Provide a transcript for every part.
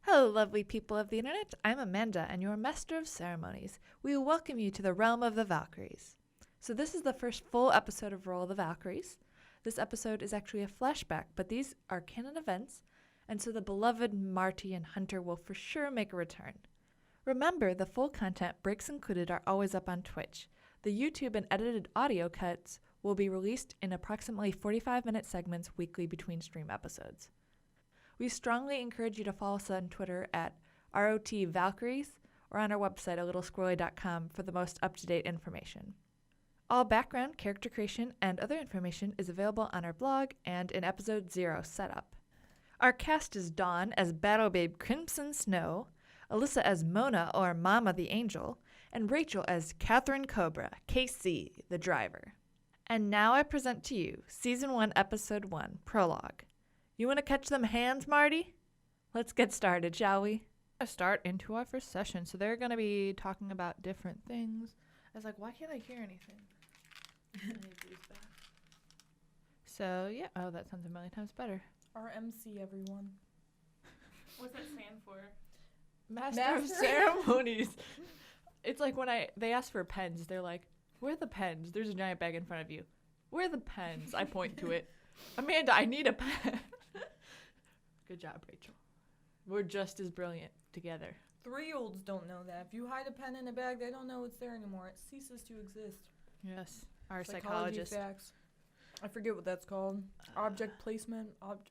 Hello, lovely people of the internet. I'm Amanda, and your Master of Ceremonies. We welcome you to the realm of the Valkyries. So this is the first full episode of Roll of the Valkyries. This episode is actually a flashback, but these are canon events, and so the beloved Marty and Hunter will for sure make a return. Remember, the full content, breaks included, are always up on Twitch. The YouTube and edited audio cuts will be released in approximately 45-minute segments weekly between stream episodes. We strongly encourage you to follow us on Twitter at ROTValkyries or on our website, alittlesquirrely.com, for the most up-to-date information. All background, character creation, and other information is available on our blog and in Episode 0 Setup. Our cast is Dawn as Battle Babe Crimson Snow, Alyssa as Mona or Mama the Angel, and Rachel as Catherine Cobra, KC the Driver. And now I present to you Season 1, Episode 1, Prologue. You want to catch them hands, Marty? Let's get started, shall we? Let's start into our first session. So they're going to be talking about different things. I was like, why can't I hear anything? So, yeah. Oh, that sounds a million times better. RMC, everyone. What's that stand for? Master of Ceremonies. It's like when they ask for pens, they're like, where are the pens? There's a giant bag in front of you. Where are the pens? I point to it. Amanda, I need a pen. Good job, Rachel. We're just as brilliant together. 3-year-olds don't know that. If you hide a pen in a bag, they don't know it's there anymore. It ceases to exist. Yes, our Psychology psychologist. facts. I forget what that's called. Object placement,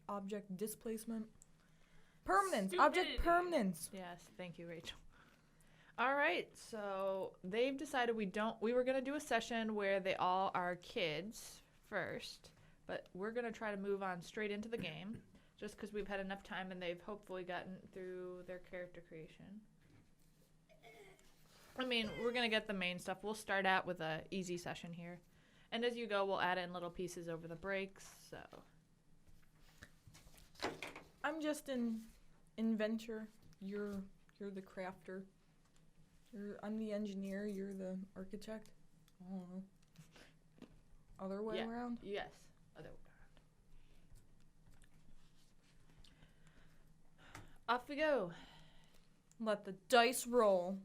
object displacement. Permanence. Object Stupidity. permanence. Yes, thank you, Rachel. All right, so they've decided we were going to do a session where they all are kids first, but we're going to try to move on straight into the game just because we've had enough time and they've hopefully gotten through their character creation. I mean, we're going to get the main stuff. We'll start out with a easy session here. And as you go, we'll add in little pieces over the breaks, so. I'm just an inventor. You're the crafter. I'm the engineer. You're the architect. I don't know. Other way around? Yes, other way around. Off we go. Let the dice roll.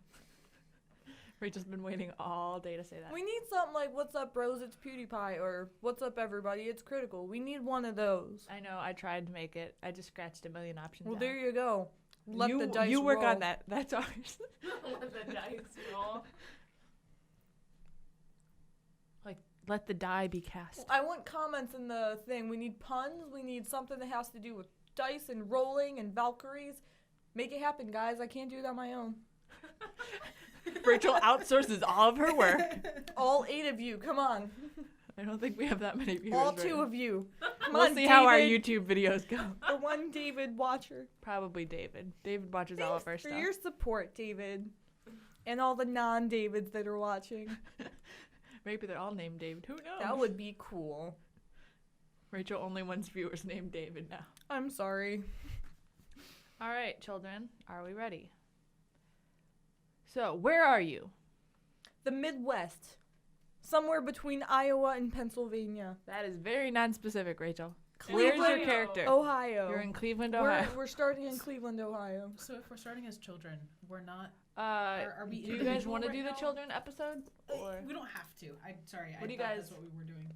Rachel's been waiting all day to say that. We need something like, what's up, bros, it's PewDiePie, or what's up, everybody, it's Critical. We need one of those. I know, I tried to make it. I just scratched a million options Well, out. there you go. Let the dice roll. You work on that. That's ours. Let the dice roll. Like, let the die be cast. I want comments in the thing. We need puns. We need something that has to do with dice and rolling and Valkyries. Make it happen, guys. I can't do it on my own. Rachel outsources all of her work. All 8 of you, come on. I don't think we have that many viewers. All right 2 now. of you. Come We'll on, see David. how our YouTube videos go. The one David watcher. Probably David. David watches all of our Thanks for stuff. your support, David. And all the non-Davids that are watching. Maybe they're all named David. Who knows? That would be cool. Rachel only wants viewers named David now. I'm sorry. All right, children. Are we ready? So, where are you? The Midwest. Somewhere between Iowa and Pennsylvania. That is very non-specific, Rachel. Cleveland, Where's your character? Ohio. You're in Cleveland, Ohio. We're starting in Cleveland, Ohio. So if we're starting as children, we're not. Are we do you guys individual want to right do the now? children episode? Or We don't have to. I What do you thought guys- that's what we were doing.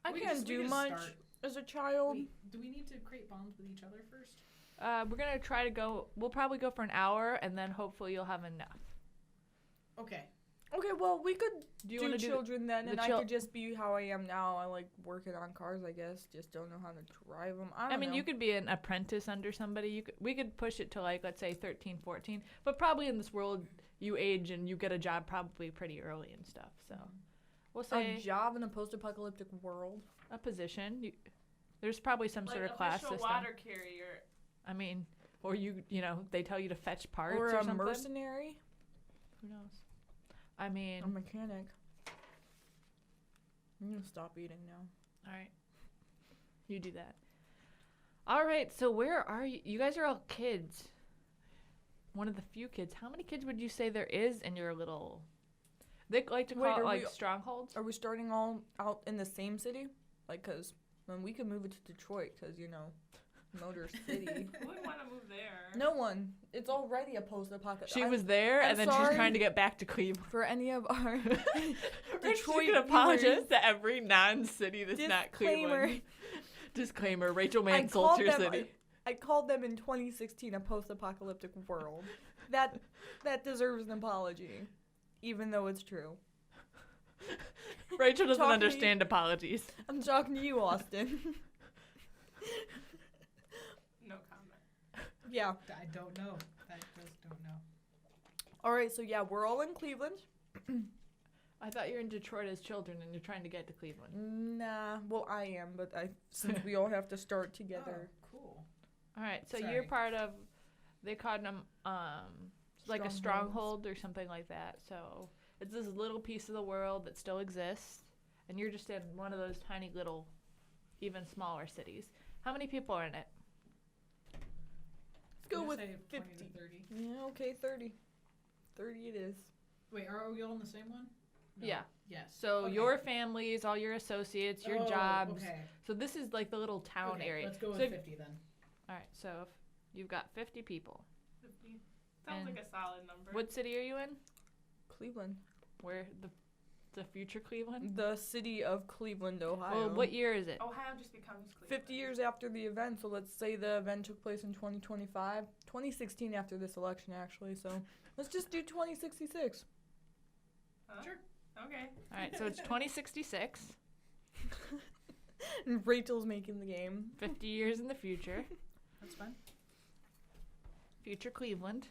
I We can't just- we do just much start. as a child. Do we need to create bonds with each other first? we're gonna try to go. We'll probably go for an hour, and then hopefully you'll have enough. Okay. Okay, well, we could Do you do want to do? children then, the and I chil- could just be how I am now. I like working on cars, I guess. Just don't know how to drive them. I I don't mean, know. you could be an apprentice under somebody. We could push it to like, let's say 13, 14. But probably in this world, you age and you get a job probably pretty early and stuff. So we'll say a job in a post-apocalyptic world. a position. There's probably some sort Like of class official system. water carrier. I mean, or you know, they tell you to fetch parts Or or a something. mercenary. Who knows? I mean, A mechanic. I'm gonna stop eating now. all right. You do that. All right. So where are you? You guys are all kids. One of the few kids. How many kids would you say there is in your little? They like to call Wait, it are like we- strongholds. Are we starting all out in the same city? Like, cause then we could move it to Detroit, cause Motor City. Who would want to move there? No one. It's already a post-apocalyptic. She was there, I'm and then sorry. she's trying to get back to Cleveland. For any of our Detroit Detroit apologize viewers, to every non-city that's not Cleveland. Disclaimer: Rachel Mansel's your city. I called them in 2016 a post-apocalyptic world. That deserves an apology, even though it's true. Rachel doesn't Talk to me. understand apologies. I'm talking to you, Austin. No comment. Yeah. I don't know. I just don't know. All right. So yeah, we're all in Cleveland. I thought you were in Detroit as children, and you're trying to get to Cleveland. Nah. Well, I am, but since we all have to start together. Oh, cool. All right, so Sorry. you're part of. They called them like a Strongholds. stronghold or something like that. So it's this little piece of the world that still exists, and you're just in one of those tiny little, even smaller cities. How many people are in it? Let's go I'm with gonna say 20 50. to 30. Yeah. Okay. 30. 30 it is. Wait, are we all in the same one? No. Yeah. Yes. So Okay. your families, all your associates, your Oh, jobs. Okay. So this is like the little town Okay, area. Let's go with So if- 50 then. All right, so if you've got 50 people. 50. Sounds And like a solid number. What city are you in? Cleveland. Where the future Cleveland? The city of Cleveland, Ohio. Well, what year is it? Ohio just becomes Cleveland. 50 years after the event, so let's say the event took place in 2025. 2016 after this election, actually, so let's just do 2066. Huh? Sure. Okay. All right, so it's 2066, And Rachel's making the game. 50 years in the future. That's fine. Future Cleveland.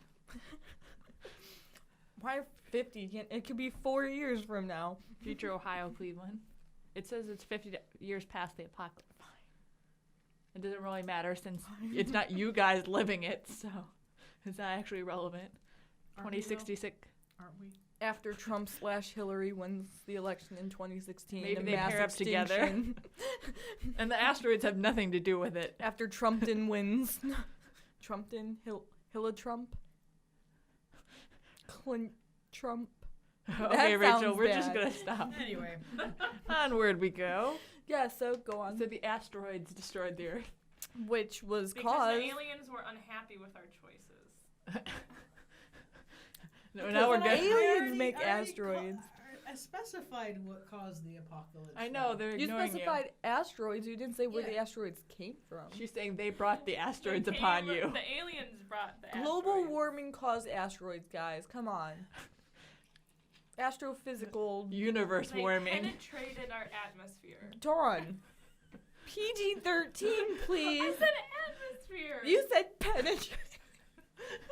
Why 50? It could be 4 years from now. Future Ohio Cleveland. It says it's 50 years past the apocalypse. It doesn't really matter since it's not you guys living it, so it's not actually relevant. Aren't we, though? 2066. Aren't we? After Trump/Hillary wins the election in 2016, Maybe a they mass pair up together. extinction. And the asteroids have nothing to do with it. After Trumpton wins. Trumpton? Hilla Trump? Clint Trump? Okay, Rachel, sounds we're just bad. going to stop. Anyway. Onward we go. Yeah, so go on. So the asteroids destroyed the Earth. Which was Because caused. the aliens were unhappy with our choices. No, now we're Because good. aliens make asteroids. I specified what caused the apocalypse. I know, they're You ignoring specified asteroids. You didn't say where the Yeah. asteroids came from. She's saying they brought the asteroids They upon came- you. The aliens brought the Global asteroids. warming caused asteroids, guys. Come on. Astrophysical. Universe They warming. penetrated our atmosphere. Dawn. PG-13, please. I said atmosphere. You said penetrate.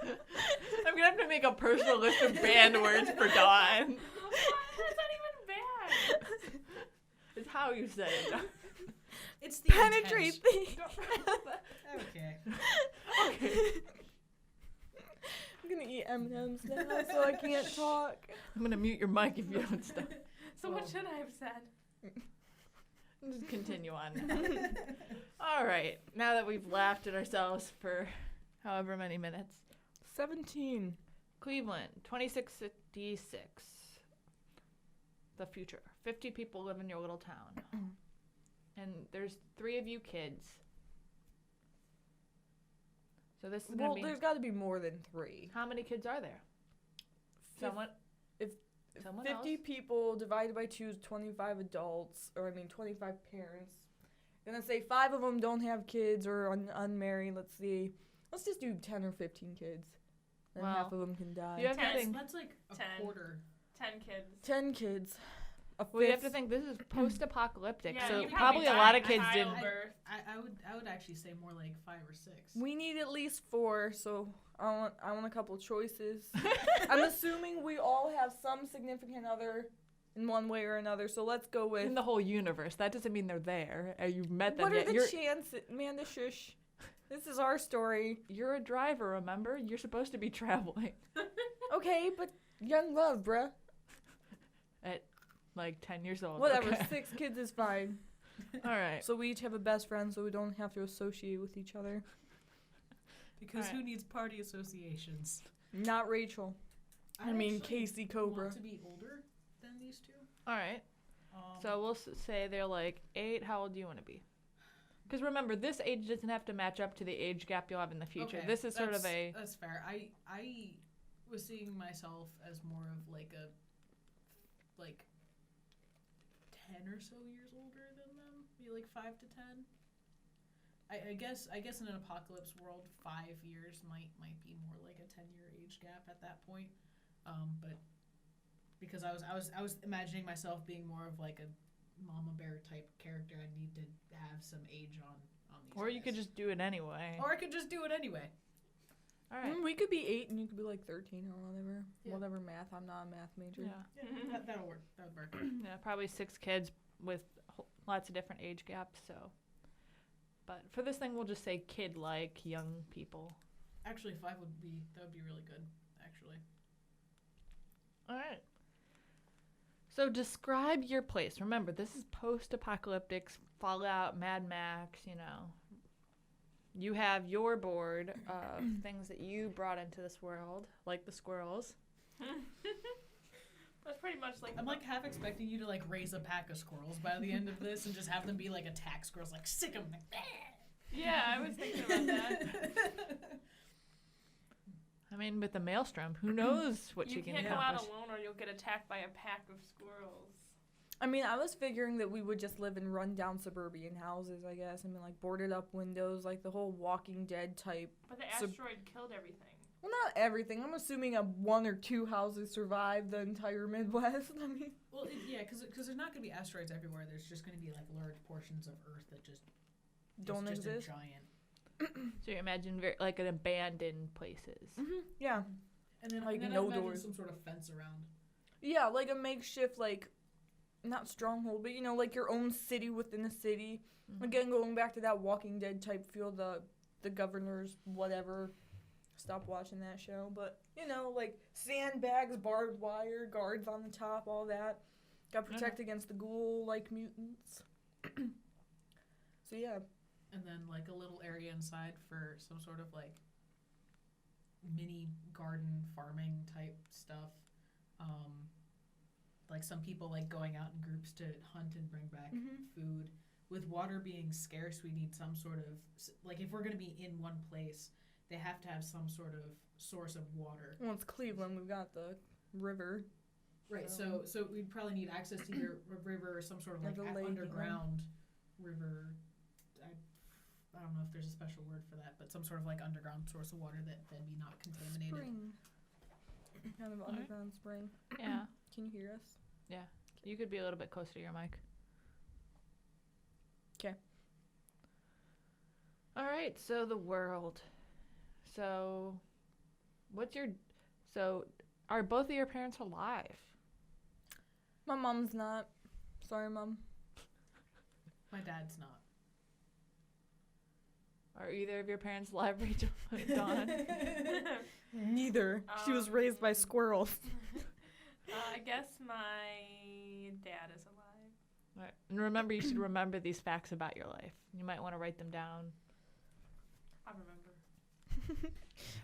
I'm gonna have to make a personal list of banned words for Dawn. That's not even bad. It's how you say it. It's the Penetrate intent. the. Okay. Okay. I'm gonna eat M&Ms now, so I can't talk. I'm gonna mute your mic if you don't stop. So what should I have said? Just continue on. All right. Now that we've laughed at ourselves for however many minutes. 17. Cleveland, 2666. The future. 50 people live in your little town. And there's 3 of you kids. So this is going Well, to be... there's got to be more than 3. How many kids are there? Someone... Someone 50 else? people divided by 2 is 25 adults, or 25 parents. Gonna say 5 of them don't have kids or unmarried. Let's see. Let's just do 10 or 15 kids. Then Wow. half of them can die. You have to Ten. think... That's like a 10. quarter. 10 kids. 10 kids. A Well, you have fifth. to think this is post-apocalyptic, Yeah, so you probably a died lot of in kids didn't... childbirth. I would actually say more like 5 or 6. We need at least 4, so I want a couple choices. I'm assuming we all have some significant other in one way or another, so let's go with... In the whole universe. That doesn't mean they're there. You've met them What are yet. the You're, chances? Amanda, shush. This is our story. you're a driver, remember? You're supposed to be traveling. Okay, but young love, bruh. At, like, 10 years old. Whatever, Okay. 6 kids is fine. All right. So we each have a best friend, so we don't have to associate with each other. Because Alright. who needs party associations? Not Rachel. I mean, actually Casey Cobra. want to be older than these two. All right. So we'll say they're like 8. How old do you want to be? Because remember, this age doesn't have to match up to the age gap you'll have in the future. Okay, This is sort of a... That's fair. I was seeing myself as more of like 10 or so years older than them. Maybe like 5 to 10. I guess in an apocalypse world, 5 years might be more like a 10-year age gap at that point. But because I was imagining myself being more of like a mama bear type character, I need to have some age on these. Or you guys. could just do it anyway. Or I could just do it anyway. All right. We could be 8 and you could be like 13 or whatever. Yeah. Whatever math. I'm not a math major. Yeah. Yeah, that'll work. That would work. Yeah, probably 6 kids with lots of different age gaps, so. But for this thing, we'll just say kid-like young people. Actually, 5 would be really good. Actually. All right. So describe your place. Remember, this is post-apocalyptic, Fallout, Mad Max, you know. You have your board of things that you brought into this world, like the squirrels. That's pretty much like. I'm like half expecting you to like raise a pack of squirrels by the end of this and just have them be like attack squirrels, like sick 'em. Yeah, I was thinking about that. I mean, with the maelstrom, who knows what You she can can't go out accomplish. alone, or you'll get attacked by a pack of squirrels. I mean, I was figuring that we would just live in rundown suburban houses, I guess. I mean, like boarded up windows, like the whole Walking Dead type. But the Sub- asteroid killed everything. Well, not everything. I'm assuming 1 or 2 houses survived the entire Midwest. I mean, Well, because there's not going to be asteroids everywhere. There's just going to be like large portions of Earth that just don't it's just exist. a giant. So you imagine like an abandoned places. Yeah. And then Like, and then no I imagine doors. some sort of fence around. Yeah, like a makeshift, like, not stronghold, but, you know, like your own city within a city. Mhm. Again, going back to that Walking Dead type feel, the governor's whatever. Stop watching that show. But, you know, like sandbags, barbed wire, guards on the top, all that. Got to protect against the ghoul-like mutants. So, yeah. And then like a little area inside for some sort of like mini garden farming type stuff. Like some people like going out in groups to hunt and bring back food. With water being scarce, we need some sort of like if we're gonna be in one place, they have to have some sort of source of water. Well, it's Cleveland. We've got the river. Right. So we'd probably need access to either a river or some sort of like Like a lake, underground river. I don't know if there's a special word for that, but some sort of like underground source of water that then be not contaminated. Spring. Kind of Alright. underground spring. Yeah. Can you hear us? You could be a little bit closer to your mic. 'Kay. All right, so the world. So, are both of your parents alive? My mom's not. Sorry, Mom. My dad's not. Are either of your parents alive, Rachel and Dawn? Neither. She was raised by squirrels. I guess my dad is alive. All right. And remember, you should remember these facts about your life. You might want to write them down. I remember.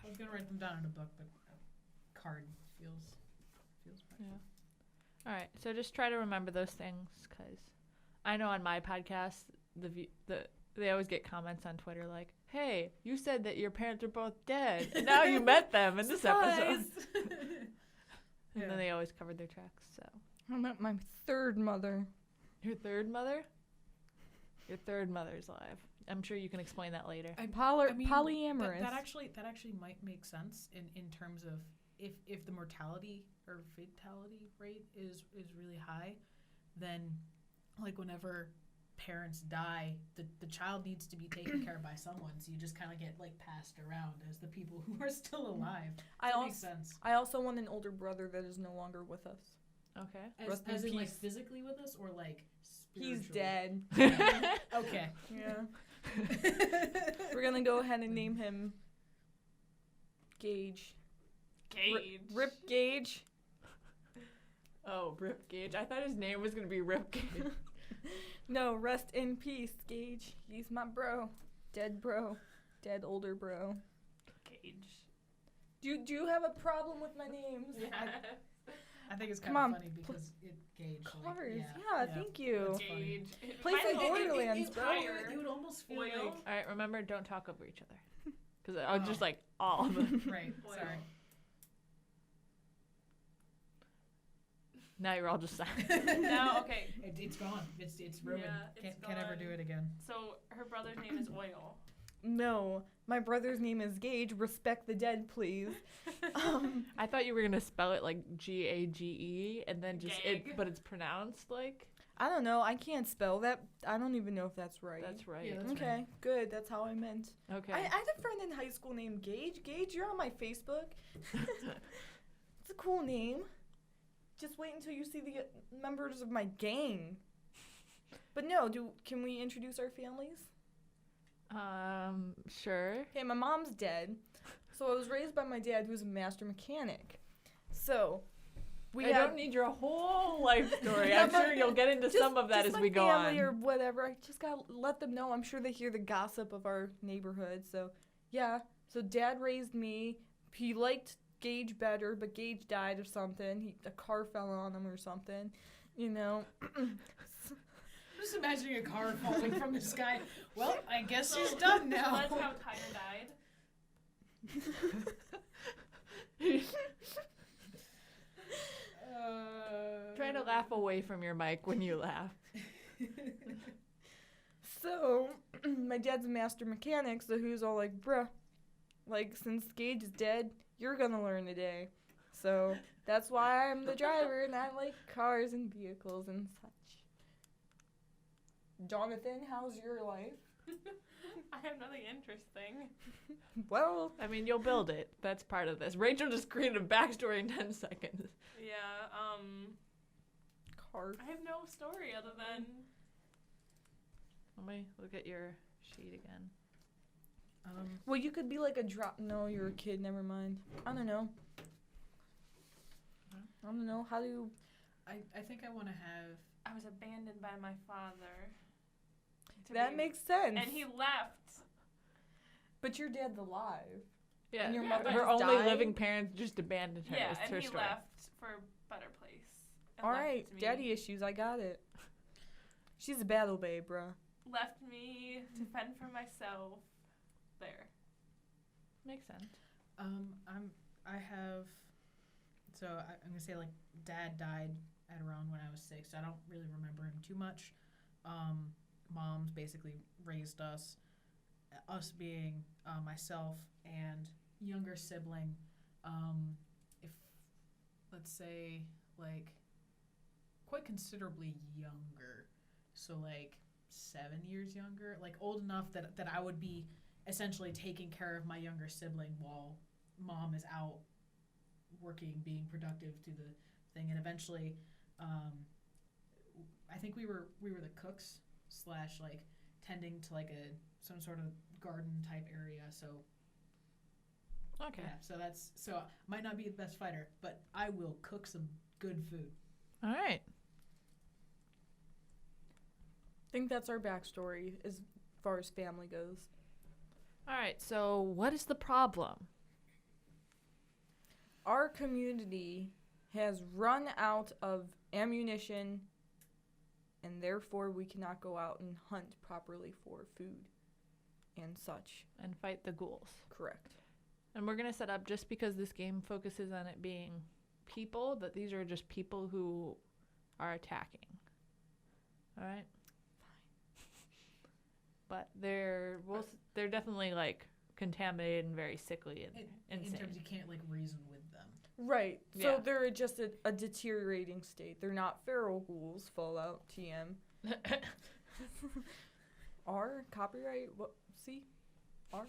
I was gonna write them down in a book, but a card feels better. Yeah. All right, so just try to remember those things, because I know on my podcast, they always get comments on Twitter like, "Hey, you said that your parents are both dead, and now you met them in this episode." And then they always covered their tracks. So I met my third mother. your third mother? Your third mother's alive. I'm sure you can explain that later. Polyamorous. That actually might make sense in terms of if the mortality or fatality rate is really high, then like whenever parents die, the child needs to be taken care of by someone, so you just kind of get like passed around as the people who are still alive. That makes sense. I also want an older brother that is no longer with us. Okay. Rest in As in like peace. physically with us or like He's spiritually? dead. Okay. Yeah. We're gonna go ahead and name him Gage. Gage. Rip Gage. Oh, Rip Gage. I thought his name was going to be Rip Gage. No, rest in peace, Gage. He's my bro. Dead bro. Dead older bro. Gage. Do you have a problem with my names? Yeah. I think it's Come kind of on, funny because it gauge. Cars. Like, Yeah, thank you. That's funny. Gauge. Place Mine like is Borderlands, bro. It would almost feel Oil. like All right, remember, don't talk over each other. Because I'll just Oh. like all of them. right. Oil. Sorry. Now you're all just silent. No, okay. It's gone. It's ruined. Yeah, it's Can't ever gone. do it again. So her brother's name is Oil. No, my brother's name is Gage. Respect the dead, please. I thought you were gonna spell it like Gage and then just Gag. but it's pronounced like I don't know. I can't spell that. I don't even know if that's right. that's right. Yeah, that's Okay, right. good. That's how I meant. Okay. I had a friend in high school named Gage. Gage, you're on my Facebook. It's a cool name. Just wait until you see the members of my gang. But no, can we introduce our families? Sure. Okay, my mom's dead. So I was raised by my dad, who's a master mechanic. So I don't need your whole life story. Yeah, I'm but sure you'll get into some of that just as my we go family on. or whatever. I just gotta let them know. I'm sure they hear the gossip of our neighborhood. So yeah. So dad raised me. He liked Gage better, but Gage died of something. A car fell on him or something. You know. I'm just imagining a car falling from the sky. Well, I guess he's done now. That's how Tyler died. Try to laugh away from your mic when you laugh. So my dad's a master mechanic. So he was all like, "Bruh, like since Gage is dead, you're gonna learn today." So that's why I'm the driver and I like cars and vehicles and such. Jonathan, how's your life? I have nothing interesting. Well, I mean, you'll build it. That's part of this. Rachel just created a backstory in 10 seconds. Yeah, car. I have no story other than Let me look at your sheet again. Well, you could be like a drop. No, you're a kid. Never mind. I don't know. I don't know. How do you? I think I want to have. I was abandoned by my father. to That be- makes sense. And he left. But your dad's alive. Yeah, And your Yeah, mother but her just only died? living parents just abandoned her. Yeah, It's and her he story. left for a better place. And All left right, me, daddy issues. I got it. She's a battle babe, bruh. left me to fend for myself. There. Makes sense. I have. So I'm gonna say like dad died at around when I was 6. I don't really remember him too much. Mom's basically raised us. Us being myself and younger sibling. If let's say like quite considerably younger, so like 7 years younger, like old enough that I would be essentially taking care of my younger sibling while mom is out working, being productive to the thing, and eventually, I think we were the cooks / like tending to like some sort of garden type area. So Okay. yeah, so might not be the best fighter, but I will cook some good food. All right. I think that's our backstory as far as family goes. All right. So, what is the problem? Our community has run out of ammunition, and therefore we cannot go out and hunt properly for food and such. And fight the ghouls. Correct. And we're gonna set up, just because this game focuses on it being people, that these are just people who are attacking. All right. But they're definitely like contaminated and very sickly and In insane. terms you can't like reason with them. Right. Yeah. So they're just a deteriorating state. They're not feral ghouls. Fallout TM. R copyright. What? C. R.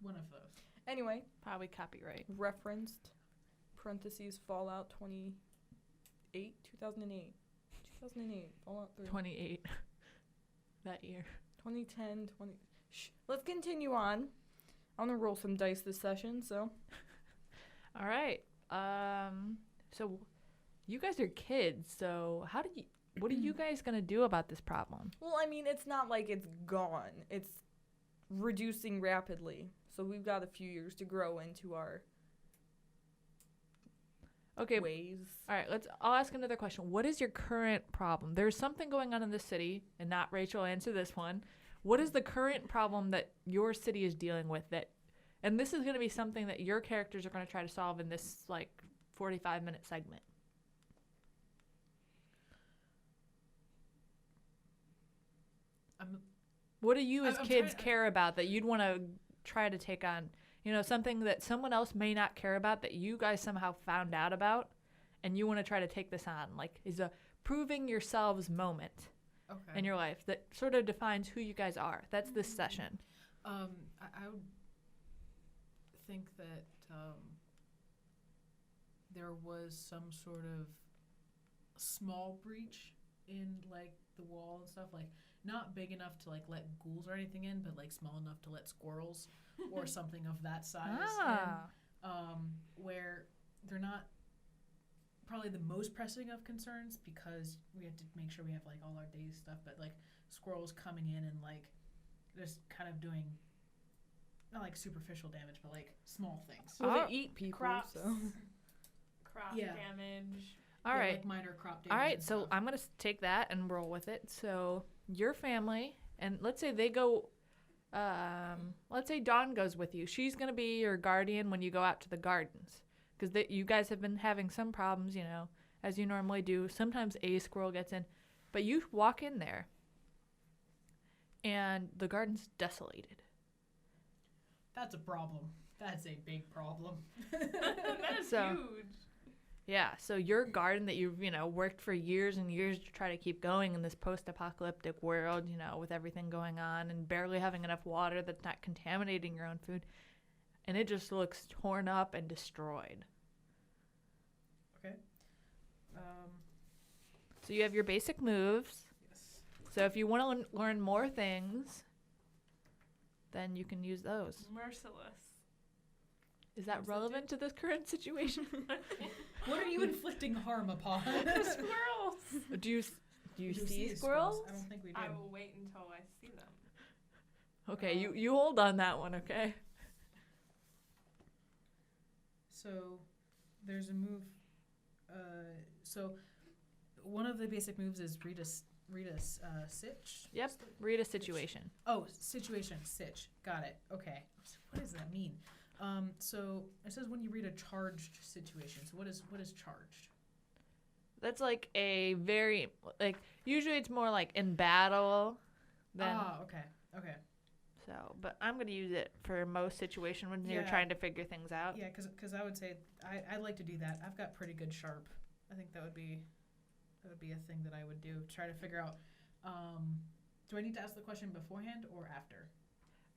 One of those. Anyway, Probably copyright. referenced parentheses Fallout 2008. 2008. Fallout 3. 28 that year. 2010. Shh. Let's continue on. I'm gonna roll some dice this session. So. All right. So you guys are kids. So what are you guys gonna do about this problem? Well, I mean, it's not like it's gone. It's reducing rapidly. So we've got a few years to grow into our Okay. ways. All right, I'll ask another question. What is your current problem? There's something going on in the city, and not Rachel answer this one. What is the current problem that your city is dealing with and this is going to be something that your characters are going to try to solve in this 45-minute segment. What do you as kids care about that you'd want to try to take on? Something that someone else may not care about that you guys somehow found out about, and you want to try to take this on. Is a proving yourselves moment in your life that sort of defines who you guys are. That's this session. I would think that there was some sort of small breach in the wall and stuff, not big enough to let ghouls or anything in, but small enough to let squirrels or something of that size in, where they're not probably the most pressing of concerns because we have to make sure we have all our days stuff, but squirrels coming in and just kind of doing not superficial damage, but small things. Well, they eat people, Crops. so. Crop Yeah. damage. All right. Minor crop damage. All right, and so stuff. I'm going to take that and roll with it. So your family, and let's say they go, let's say Dawn goes with you. She's going to be your guardian when you go out to the gardens. Because you guys have been having some problems, as you normally do. Sometimes a squirrel gets in. But you walk in there, and the garden's desolated. That's a problem. That's a big problem. That is So- huge. Yeah, so your garden that you've, worked for years and years to try to keep going in this post-apocalyptic world, with everything going on and barely having enough water that's not contaminating your own food, and it just looks torn up and destroyed. Okay. So you have your basic moves. Yes. So if you want to learn more things, then you can use those. Merciless. Is that relevant to this current situation? What are you inflicting harm upon? The squirrels. Do you see squirrels? I don't think we do. I will wait until I see them. Okay, you hold on that one, okay? So there's a move. So one of the basic moves is read a sitch. Yep, read a situation. Oh, situation sitch. Got it. Okay. What does that mean? So it says when you read a charged situation. So what is charged? That's a very, usually it's more in battle than, Okay. so, but I'm going to use it for most situations when you're Yeah. trying to figure things out. Yeah, because I would say I'd like to do that. I've got pretty good sharp. I think that would be a thing that I would do. Try to figure out. Do I need to ask the question beforehand or after?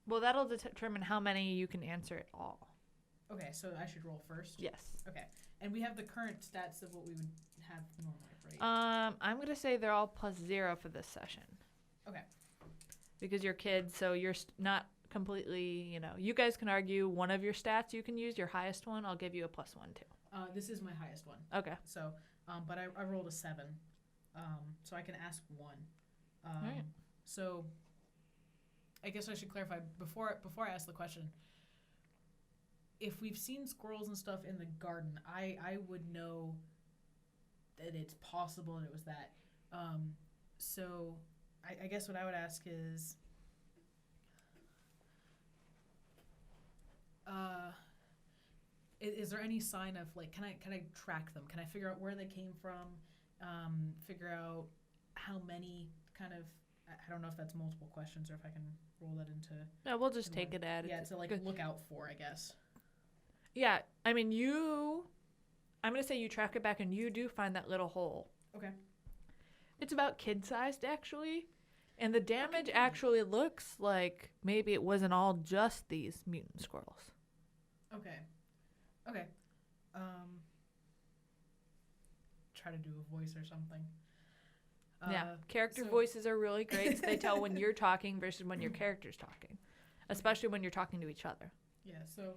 Well, that'll determine how many you can answer at all. Okay, so I should roll first. Yes. Okay, and we have the current stats of what we would have normally, right? I'm going to say they're all +0 for this session. Okay. Because you're kids, so you're not completely, you guys can argue one of your stats you can use, your highest one, I'll give you a +1 too. This is my highest one. Okay. So, but I rolled a 7, so I can ask one. Alright. So, I guess I should clarify before I ask the question. If we've seen squirrels and stuff in the garden, I would know that it's possible that it was that. So, I guess what I would ask is, is there any sign of can I track them? Can I figure out where they came from? Figure out how many kind of, I don't know if that's multiple questions or if I can roll that into. No, we'll just in take one. it at Yeah, it. to look out for, I guess. Yeah, I mean, I'm going to say you track it back and you do find that little hole. Okay. It's about kid-sized, actually. And the damage actually looks like maybe it wasn't all just these mutant squirrels. Okay. Try to do a voice or something. Yeah, character so- voices are really great. So they tell when you're talking versus when your character's talking, especially when you're talking to each other. Yeah. So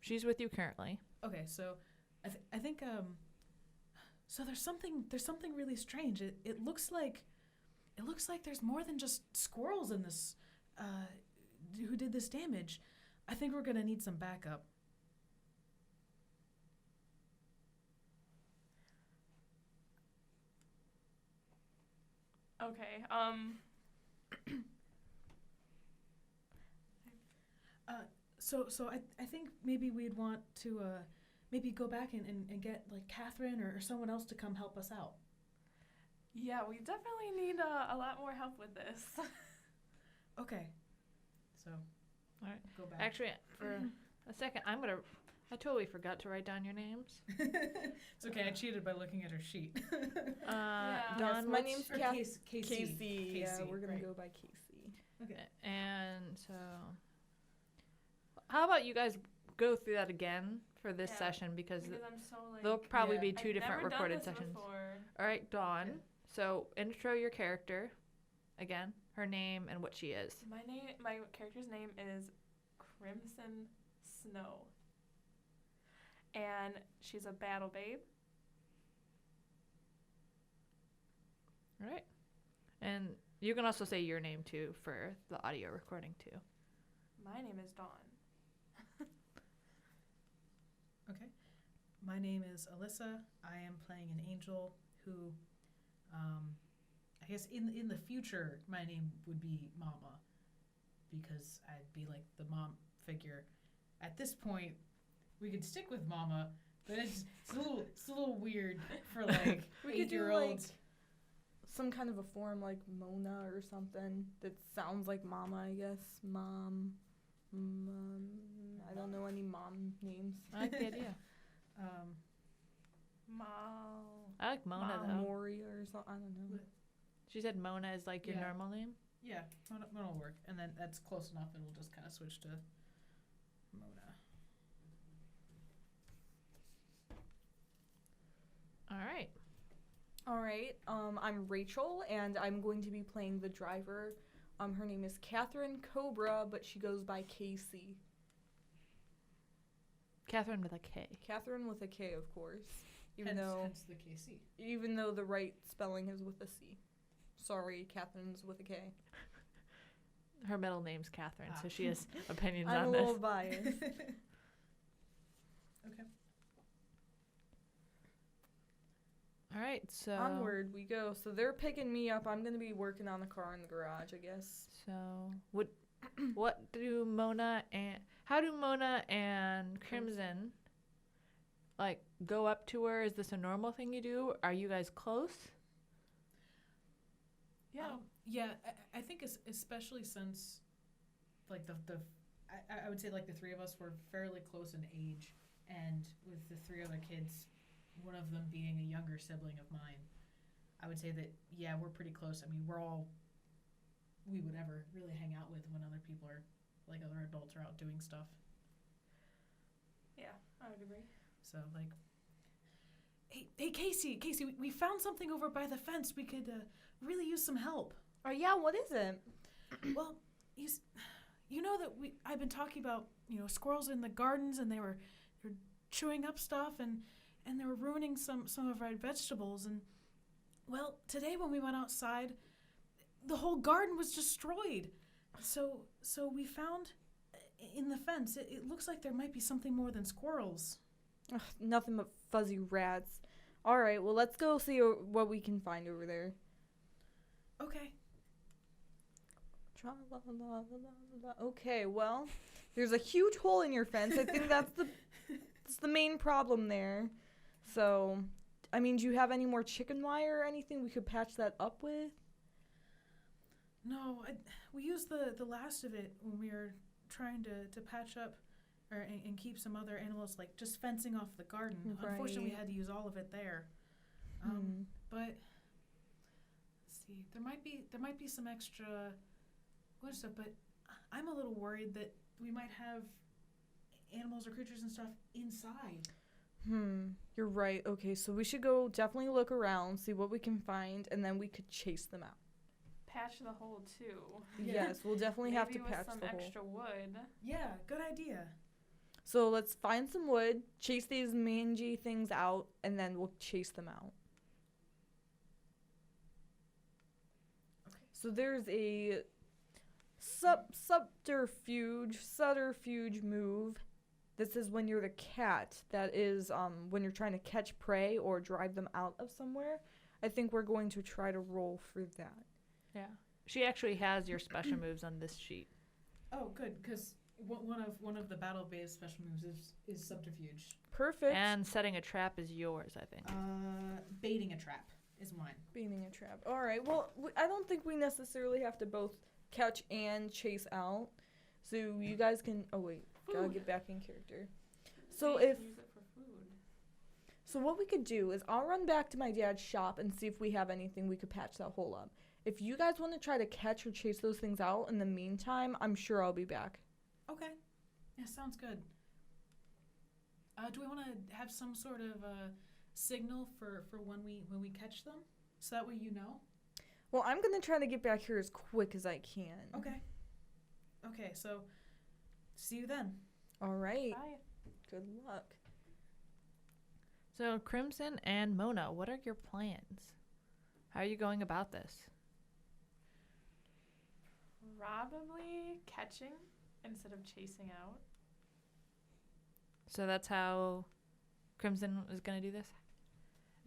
She's with you currently. okay. So I think so there's something really strange. It looks like there's more than just squirrels in this who did this damage. I think we're gonna need some backup. Okay. So I think maybe we'd want to maybe go back and get like Catherine or someone else to come help us out. Yeah, we definitely need a lot more help with this. Okay. So. All right. Go back. Actually, for a second, I totally forgot to write down your names. It's okay. I cheated by looking at her sheet. Dawn, Yes, my what's- name's Or Casey. Casey. Yeah, Casey, we're gonna right. go by Casey. Okay. And so, how about you guys go through that again for this Yeah, session because Because I'm so like. there'll probably yeah. be I've two different never done recorded this sessions. before. All right, Dawn. Okay. So intro your character again, her name and what she is. My character's name is Crimson Snow. And she's a battle babe. All right. And you can also say your name too for the audio recording too. My name is Dawn. Okay. My name is Alyssa. I am playing an angel who, I guess in the future, my name would be Mama, because I'd be like the mom figure. At this point, we could stick with Mama, but it's a little weird for like We could do 8-year-olds. like some kind of a form like Mona or something that sounds like Mama, I guess. Mom. I don't know any mom names. I like the idea. I like Mona though. Moria or something. I don't know. She said Mona is like your Yeah. normal name. Yeah, Mona will work, and then that's close enough, and we'll just kind of switch to Mona. All right. All right. I'm Rachel, and I'm going to be playing the driver. Her name is Catherine Cobra, but she goes by Casey. Catherine with a K. Catherine with a K, of course. Even Hence the KC. though the right spelling is with a C. Sorry, Catherine's with a K. Her middle name's Catherine, so Ah. she has opinions I'm a on little this. biased. Okay. All right, so Onward we go. So they're picking me up. I'm going to be working on the car in the garage, I guess. So what do Mona and how do Mona and Crimson like go up to her? Is this a normal thing you do? Are you guys close? Yeah. Yeah, I think especially since, like, I would say, like, the three of us were fairly close in age, and with the three other kids, one of them being a younger sibling of mine, I would say that, yeah, we're pretty close. I mean, we would ever really hang out with when other people are, like, other adults are out doing stuff. Yeah, I would agree. So, like, hey, Casey, we found something over by the fence. We could really use some help. Oh, yeah, what is it? Well, you know that I've been talking about, squirrels in the gardens, and they're chewing up stuff, and they were ruining some of our vegetables. And, well, today when we went outside, the whole garden was destroyed. So we found in the fence, it looks like there might be something more than squirrels. Ugh, nothing but fuzzy rats. All right, well, let's go see what we can find over there. Okay. Okay, well, there's a huge hole in your fence. I think that's the main problem there. So, I mean, do you have any more chicken wire or anything we could patch that up with? No, we used the last of it when we were trying to patch up and keep some other animals, like just fencing off the garden. Right. Unfortunately, we had to use all of it there. But let's see, there might be some extra wood stuff, but I'm a little worried that we might have animals or creatures and stuff inside. You're right. Okay, so we should go definitely look around, see what we can find, and then we could chase them out. Patch the hole too. Yeah. Yes, we'll definitely have to Maybe patch with some the hole. extra wood. Yeah, good idea. So let's find some wood, chase these mangy things out, and then we'll chase them out. Okay. So there's a subterfuge move. This is when you're the cat. That is when you're trying to catch prey or drive them out of somewhere. I think we're going to try to roll for that. Yeah. She actually has your special moves on this sheet. Oh, good, because one of the battle-based special moves is subterfuge. Perfect. And setting a trap is yours, I think. Baiting a trap is mine. Beating a trap. All right. Well, I don't think we necessarily have to both catch and chase out. So you guys can. Oh wait, gotta get back in character. So We can use it for food. So what we could do is I'll run back to my dad's shop and see if we have anything we could patch that hole up. If you guys want to try to catch or chase those things out in the meantime, I'm sure I'll be back. Okay. Yeah, sounds good. Do we want to have some sort of signal for when we catch them, so that way you know? Well, I'm gonna try to get back here as quick as I can. Okay. Okay, so see you then. All right. Bye. Good luck. So, Crimson and Mona, what are your plans? How are you going about this? Probably catching instead of chasing out. So that's how Crimson is going to do this?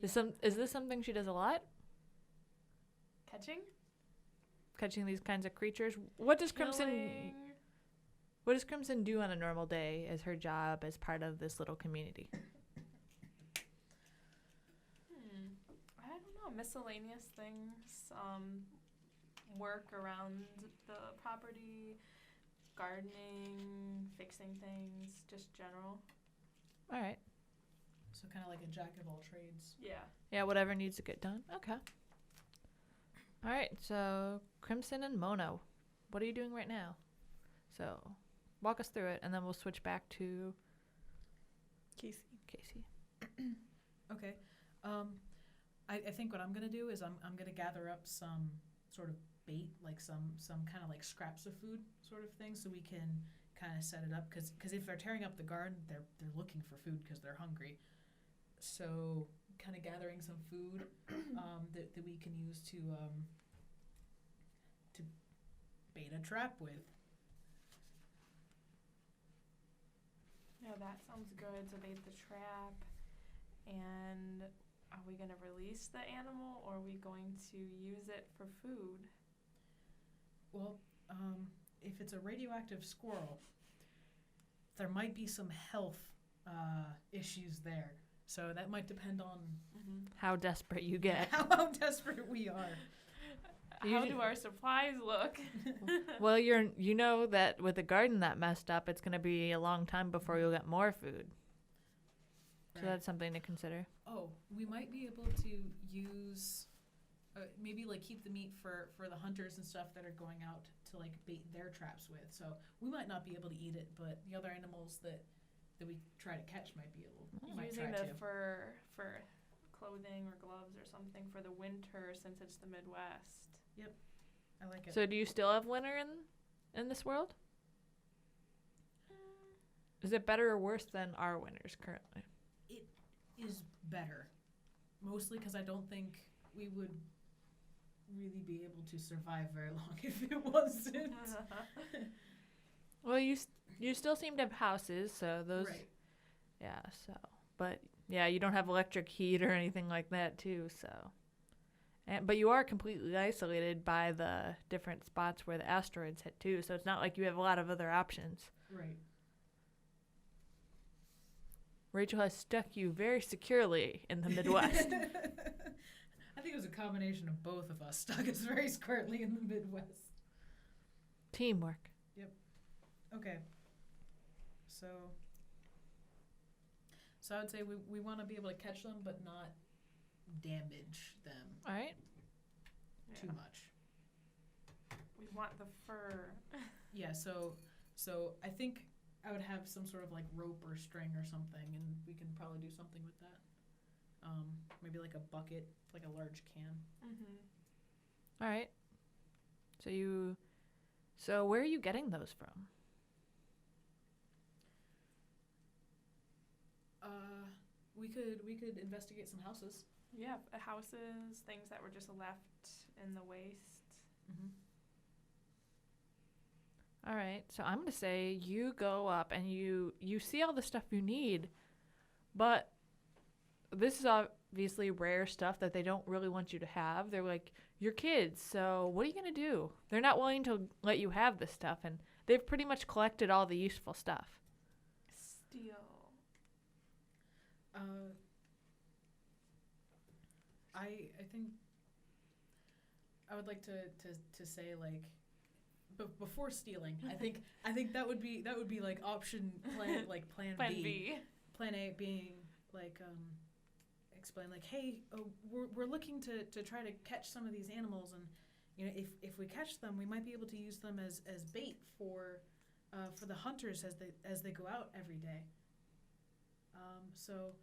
Yeah. Is this something she does a lot? Catching? Catching these kinds of creatures? What does Crimson do on a normal day as her job as part of this little community? I don't know. Miscellaneous things. Work around the property, gardening, fixing things, just general. All right. So kind of like a jack of all trades. Yeah. Yeah, whatever needs to get done. Okay. All right, so Crimson and Mono, what are you doing right now? So walk us through it, and then we'll switch back to Casey. Casey. Okay. I think what I'm gonna do is I'm gonna gather up some sort of bait, like some kind of like scraps of food sort of thing, so we can kind of set it up. Because if they're tearing up the garden, they're looking for food because they're hungry. So kind of gathering some food that we can use to bait a trap with. Yeah, that sounds good. So bait the trap. And are we going to release the animal or are we going to use it for food? Well, if it's a radioactive squirrel, there might be some health issues there. So that might depend on How desperate you get. how desperate we are. How do our supplies look? Well, you know that with a garden that messed up, it's going to be a long time before you'll get more food. So Right. that's something to consider. Oh, we might be able to use, maybe like keep the meat for the hunters and stuff that are going out to like bait their traps with. So we might not be able to eat it, but the other animals that we try to catch might be able. Might Using try the to. fur for clothing or gloves or something for the winter since it's the Midwest. I like it. So do you still have winter in this world? Is it better or worse than our winters currently? It is better, mostly because I don't think we would really be able to survive very long if it wasn't. Well, you still seem to have houses, so those. Right. Yeah. So, but yeah, you don't have electric heat or anything like that too. So, but you are completely isolated by the different spots where the asteroids hit too. So it's not like you have a lot of other options. Right. Rachel has stuck you very securely in the Midwest. I think it was a combination of both of us stuck us very squarely in the Midwest. Teamwork. Okay. So I would say we want to be able to catch them, but not damage them All right. too much. We want the fur. Yeah. So I think I would have some sort of like rope or string or something, and we can probably do something with that. Maybe like a bucket, like a large can. Mm-hmm. All right. So where are you getting those from? We could investigate some houses. Yeah, houses, things that were just left in the waste. Mm-hmm. All right. So I'm going to say you go up and you see all the stuff you need, but this obviously rare stuff that they don't really want you to have. They're like, you're kids, so what are you going to do? They're not willing to let you have this stuff, and they've pretty much collected all the useful stuff. Steal. I think I would like to say, like, before stealing, I think that would be like option plan, like plan B. Plan A being like explain like, hey, we're looking to try to catch some of these animals, and you know, if we catch them, we might be able to use them as bait for the hunters as they go out every day. So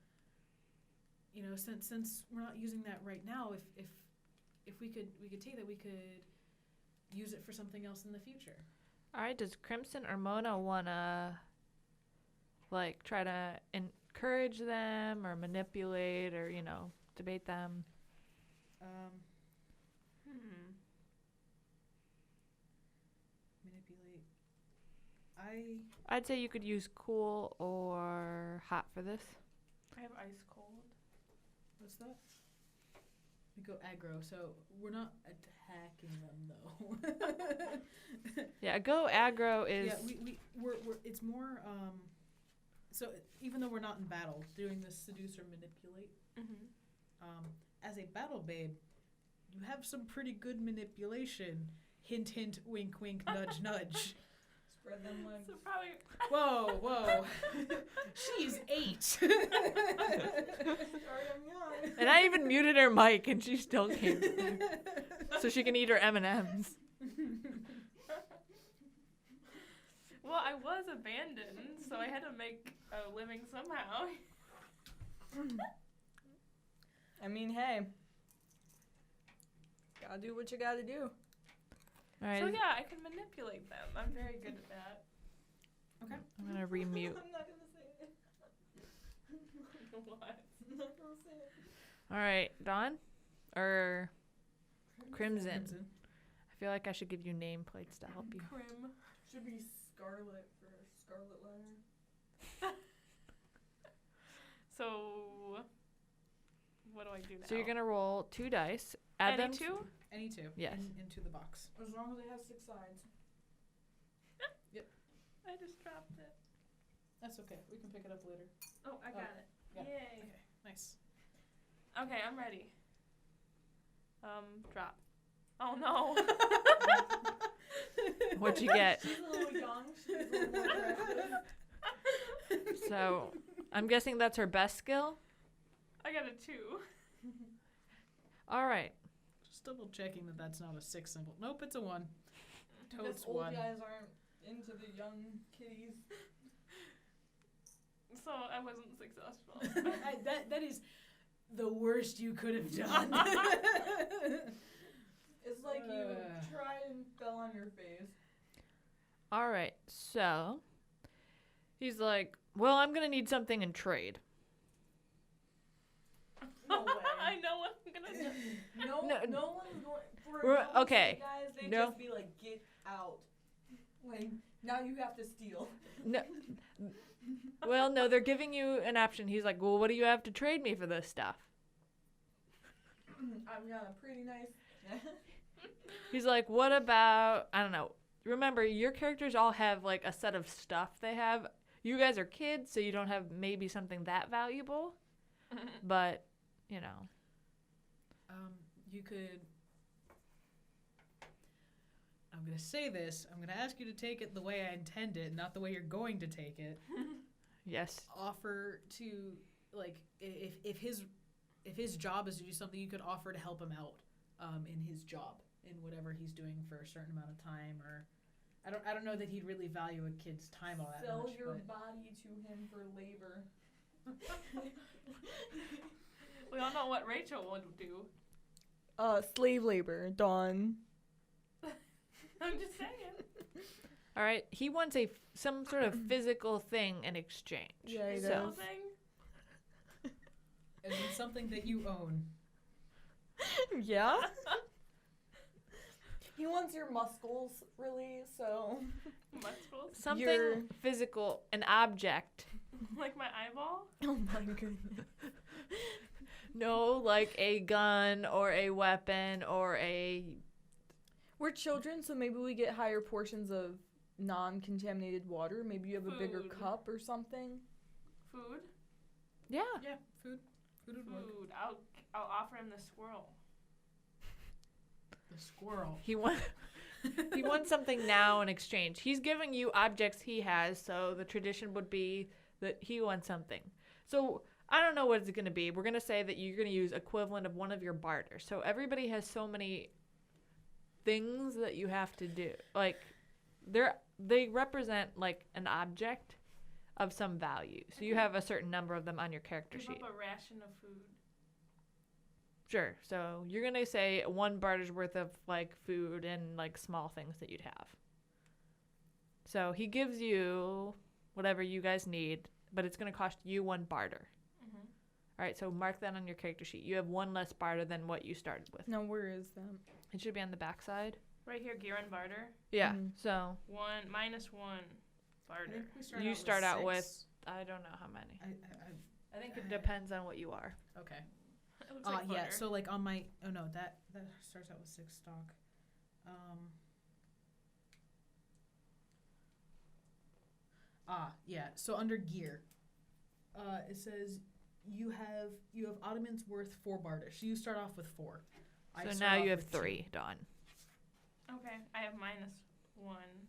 you know, since we're not using that right now, if we could take that, we could use it for something else in the future. All right, does Crimson or Mona want to, like, try to encourage them or manipulate or, you know, debate them? Manipulate. I'd say you could use cool or hot for this. I have ice cold. What's that? We go aggro, so we're not attacking them though. Yeah, go aggro is... Yeah, we're it's more so even though we're not in battle, doing this seduce or manipulate. As a battle babe, you have some pretty good manipulation. Hint, hint, wink, wink, nudge, nudge. Spread them legs. So probably. Whoa. She's 8. Sorry, I'm young. And I even muted her mic, and she still came. So she can eat her M&Ms. Well, I was abandoned, so I had to make a living somehow. I mean, hey. Gotta do what you gotta do. All right, So yeah, I can manipulate them. I'm very good at that. Okay. I'm going to remute. I'm not gonna say it. What? I'm not gonna say it. All right, Dawn? Or Crimson? I feel like I should give you nameplates to help you. Crim. Should be Scarlet for Scarlet Letter. So, what do I do now? So you're going to roll 2 dice. Add Any them. two? Any two. Yes. Into the box. As long as it has 6 sides. I just dropped it. That's okay. We can pick it up later. Oh, I got it. yeah. Yay. Okay. Nice. Okay, I'm ready. Drop. Oh no. What'd you get? She's a little young. She's a little more aggressive. So I'm guessing that's her best skill. I got a 2. All right. Just double checking that that's not a 6 symbol. Nope, it's a 1. Because Totes old 1. guys aren't into the young kitties. So I wasn't successful. That is the worst you could have done. It's like you tried and fell on your face. All right. So he's like, well, I'm going to need something in trade. No way. I know what I'm gonna do. No No. one's going for We're- a okay. guys, they No. just be like, get out. Like, now you have to steal. No. Well, no, they're giving you an option. He's like, well, what do you have to trade me for this stuff? I've got a pretty nice. He's like, what about, I don't know. Remember, your characters all have like a set of stuff they have. You guys are kids, so you don't have maybe something that valuable. But, you know. You could. I'm going to say this. I'm going to ask you to take it the way I intend it, not the way you're going to take it. Yes. Offer to, like, if his job is to do something, you could offer to help him out in his job, in whatever he's doing for a certain amount of time, or I don't know that he'd really value a kid's time all that Sell much. your but body to him for labor. We all know what Rachel would do. Slave labor, Dawn. I'm just saying. All right. He wants some sort of physical thing in exchange. Yeah, he So- does. Something? as in something that you own. Yeah? He wants your muscles, really, so. Muscles? Something Your- physical, an object. Like my eyeball? Oh my goodness. No, like a gun or a weapon or a... We're children, so maybe we get higher portions of non-contaminated water. Maybe you have a bigger Food. cup or something. Food? Yeah. Yeah, food. Food would work. Food. I'll offer him the squirrel. The squirrel. He wants something now in exchange. He's giving you objects he has, so the tradition would be that he wants something. So I don't know what it's going to be. We're going to say that you're going to use equivalent of one of your barters. So everybody has so many things that you have to do. Like they represent like an object of some value. So you have a certain number of them on your character Give sheet. up a ration of food. Sure. So you're going to say one barter's worth of like food and like small things that you'd have. So he gives you whatever you guys need, but it's going to cost you one barter. Mm-hmm. All right. So mark that on your character sheet. You have one less barter than what you started with. Now, where is that? It should be on the back side. Right here, gear and barter. Yeah. Mhm. So -1 barter. you start out with, I don't know how many. I think it depends on what you are. Okay. It looks like Yeah, butter. so like on my, oh no, that starts out with 6 stock. Yeah, so under gear, it says you have ottomans worth 4 barter. So you start off with 4. I So start now off you have with 2. 3, Dawn. Okay, I have -1.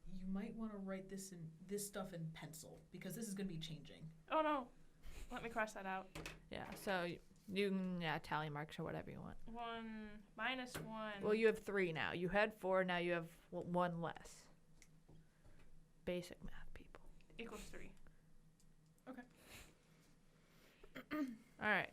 You might want to write this stuff in pencil because this is going to be changing. Oh no. Let me cross that out. Yeah. So you can tally marks or whatever you want. 1 -1. Well, you have 3 now. You had 4. Now you have 1 less. Basic math, people. equals 3. All right.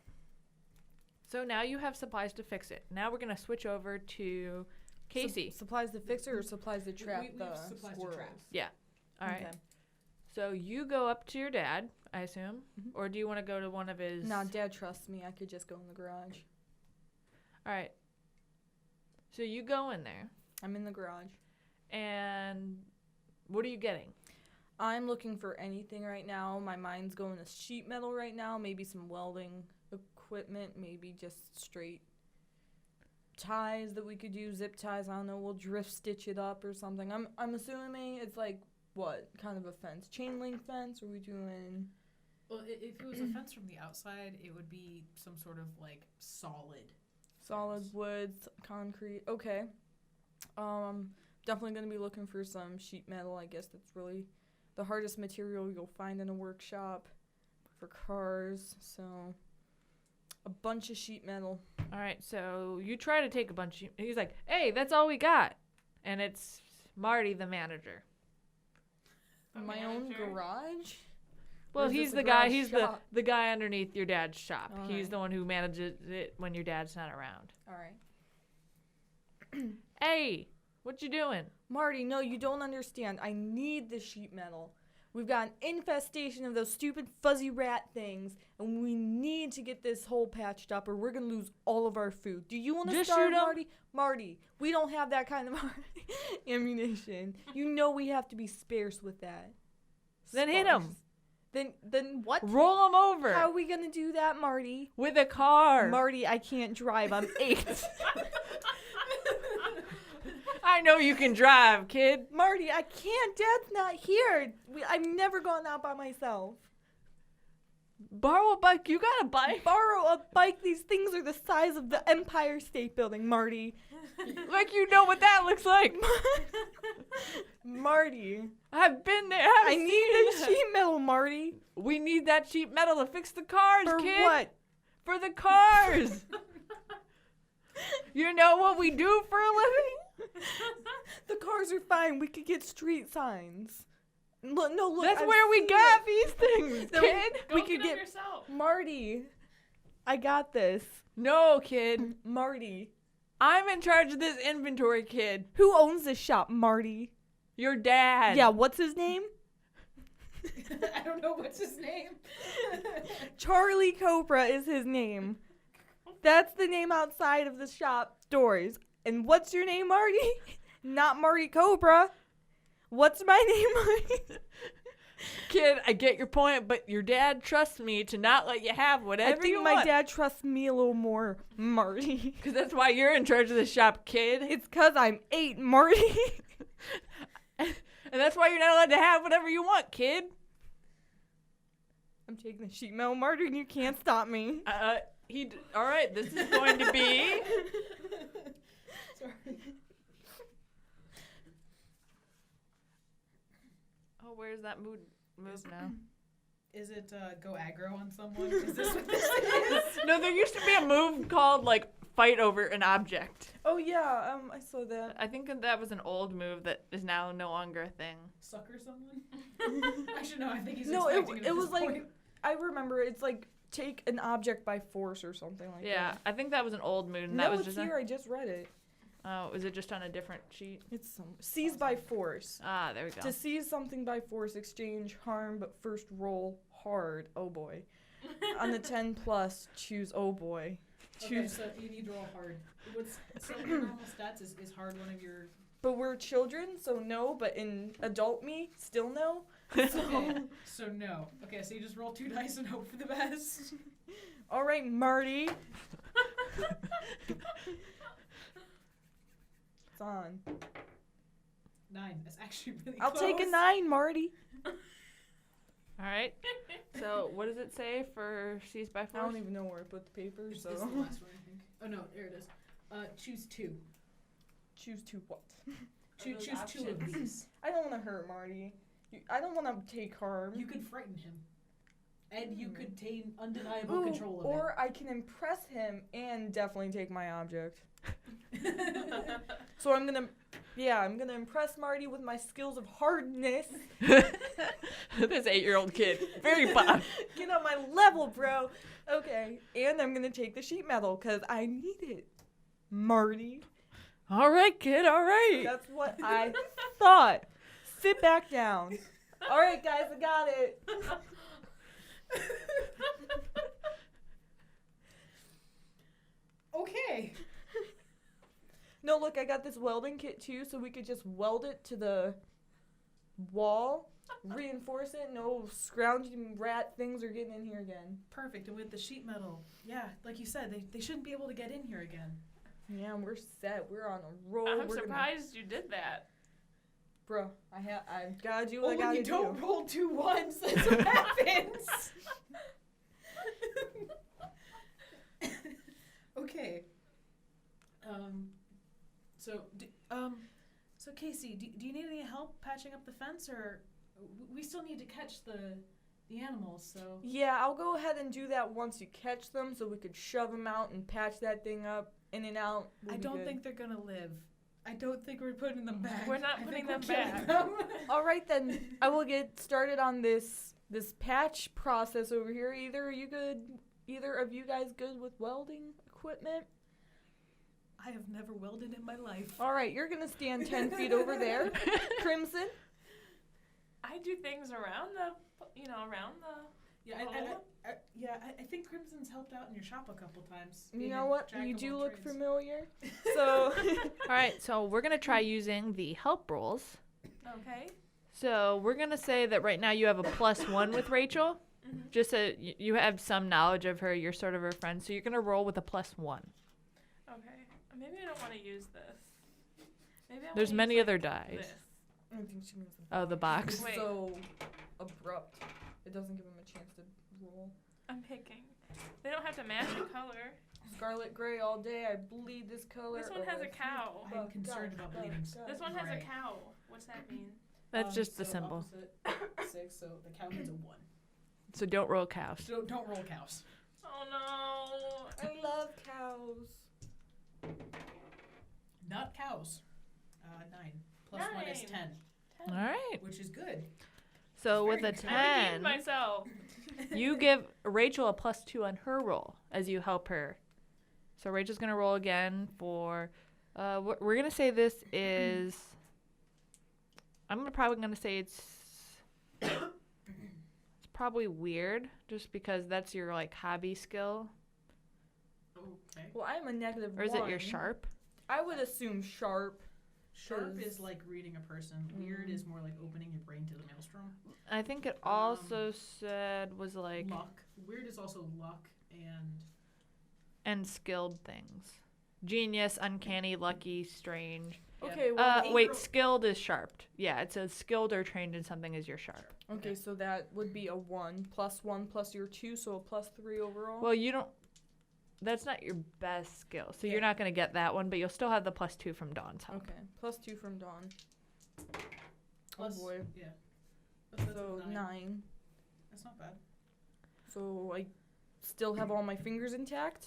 So now you have supplies to fix it. Now we're going to switch over to Casey. Supplies to fix it or supplies to trap we the have supplies to squirrels? trap. All right. Okay. So you go up to your dad, I assume, Mhm. or do you want to go to one of his? No, Dad trusts me. I could just go in the garage. All right. So you go in there, I'm in the garage. and what are you getting? I'm looking for anything right now. My mind's going to sheet metal right now. Maybe some welding equipment. Maybe just straight ties that we could use. Zip ties. I don't know. We'll drift stitch it up or something. I'm assuming it's like what kind of a fence? Chain link fence? Are we doing? Well, if it was a fence from the outside, it would be some sort of like solid fence. Wood, concrete. Okay. Definitely gonna be looking for some sheet metal. I guess that's really the hardest material you'll find in a workshop for cars. So a bunch of sheet metal. All right. So you try to take a bunch. He's like, "Hey, that's all we got," and it's Marty, the manager. The My own manager? garage. Well, Or is he's this a the guy. garage He's shop? the guy underneath your dad's shop. All He's right. the one who manages it when your dad's not around. All right. Hey, what you doing? Marty, no, you don't understand. I need the sheet metal. We've got an infestation of those stupid fuzzy rat things, and we need to get this hole patched up, or we're gonna lose all of our food. Do you want to Just start, shoot 'em. Marty? Marty, we don't have that kind of ammunition. You know we have to be sparse with that. Then hit 'em. Sparse. Then what? Roll him over How are we gonna do that, Marty? with a car. Marty, I can't drive. I'm 8. I know you can drive, kid. Marty, I can't. Dad's not here. I've never gone out by myself. Borrow a bike. You got a bike. Borrow a bike. These things are the size of the Empire State Building, Marty. Like you know what that looks like. Marty, I've been there. I need the sheet metal, Marty. We need that sheet metal to fix the cars, For kid. what? For the cars. You know what we do for a living? The cars are fine. We could get street signs. Look, no, look. That's I've where we seen got it. these things, No, kid. Go We get could them get yourself. Marty. I got this. No, kid. Marty. I'm in charge of this inventory, kid. Who owns this shop, Marty? Your dad. Yeah, what's his name? I don't know what's his name. Charlie Cobra is his name. That's the name outside of the shop doors. And what's your name, Marty? Not Marty Cobra. What's my name, Marty? kid, I get your point, but your dad trusts me to not let you have whatever I think you my want. dad trusts me a little more, Marty. Because that's why you're in charge of the shop, kid. It's 'cause I'm 8, Marty. And that's why you're not allowed to have whatever you want, kid. I'm taking the sheet metal, Marty, and you can't stop me. All right, this is going to be... Sorry. Oh, where's that move now? Is it go aggro on someone? Is this what this is? No, there used to be a move called, like, fight over an object. Oh, yeah, I saw that. I think that was an old move that is now no longer a thing. Sucker someone? Actually, no, I think he's No, expecting it was this like, point. I remember, it's like, take an object by force or something like Yeah, that. I think that was an old move. And No, that was it's just here, I just read it. Oh, was it just on a different sheet? It's seize by force. Ah, there we go. To seize something by force, exchange harm, but first roll hard. Oh boy. On the 10 plus, choose oh boy. Okay, Choose. so you need to roll hard. So in normal stats, is hard one of your... But we're children, so no, but in adult me, still no. Okay, so no. Okay, so you just roll 2 dice and hope for the best. All right, Marty. It's on. 9. That's actually really I'll close. take a 9, Marty. All right. So what does it say for seize by I force? don't even know where I put the paper, It's so. the last one, I think. Oh, no, there it is. Choose 2. Choose to what? Choose 2 of these. I don't want to hurt Marty. I don't want to take harm. You could frighten him. And you could obtain undeniable control of or I can impress him and definitely take my object. it. So I'm gonna impress Marty with my skills of hardness. This 8-year-old kid, very buff. Get on my level, bro. Okay, and I'm gonna take the sheet metal because I need it, Marty. All right, kid. All right. That's what I thought. Sit back down. All right, guys, I got it. Okay. No, look, I got this welding kit too, so we could just weld it to the wall, reinforce it. No scrounging rat things are getting in here again. Perfect. And with the sheet metal, yeah, like you said, they shouldn't be able to get in here again. Yeah, we're set. We're on a roll. I'm We're surprised you did that. Bro, I gotta do what I when gotta you don't do. roll 2 ones, that's what happens. Okay. So Casey, do you need any help patching up the fence, or we still need to catch the animals? So Yeah, I'll go ahead and do that once you catch them, so we could shove them out and patch that thing up in and out. I don't think they're gonna live. I don't think we're putting them back. We're not I putting think them we're killing back. them. All right then, I will get started on this patch process over here. Either of you guys good with welding equipment? I have never welded in my life. All right, you're gonna stand 10 feet over there, Crimson. I do things around the. Yeah, I think Crimson's helped out in your shop a couple times. You being know a what? jack You of do all look trades. familiar. So, All right. So we're gonna try using the help rolls. Okay. So we're gonna say that right now you have a +1 with Rachel. Mhm. Just so you have some knowledge of her. You're sort of her friend. So you're gonna roll with a +1. Okay. Maybe I don't want to use this. Maybe I There's wanna many use, other like, dice. this. I think she means Oh, the box. It's Wait. so abrupt. It doesn't give him a chance to roll. I'm picking. They don't have to match a color. Scarlet gray all day. I bleed this color. This one has a cow. I'm concerned about bleeding. This one has a Gray. cow. What's that mean? That's just the so symbol. opposite 6, so the cow gets a 1. So don't roll cows. So don't roll cows. Oh no. I love cows. Not cows. 9. Plus 1 is 10, All right. which is good. So with a Very good. I 10, redeemed myself. you give Rachel a +2 on her roll as you help her. So Rachel's gonna roll again for. We're gonna say this is. Probably gonna say it's probably weird, just because that's your like hobby skill, Okay. Well, I'm a negative or is it your one. sharp? I would assume sharp. Sharp 'Cause- is like reading a person. Weird is more like opening your brain to the maelstrom. I think it also said was like Luck. Weird is also luck and and skilled things. Genius, uncanny, lucky, strange. Yeah. Okay, well, Wait, skilled is sharp. Yeah, it says skilled or trained in something is your sharp. okay, so that would be a 1 plus your 2, so a +3 overall. Well, you don't. That's not your best skill, so Yeah. you're not gonna get that one. But you'll still have the +2 from Dawn's help. Okay, +2 from Dawn. plus, Oh boy. Yeah. That's So 9. That's not bad. So I still have all my fingers intact.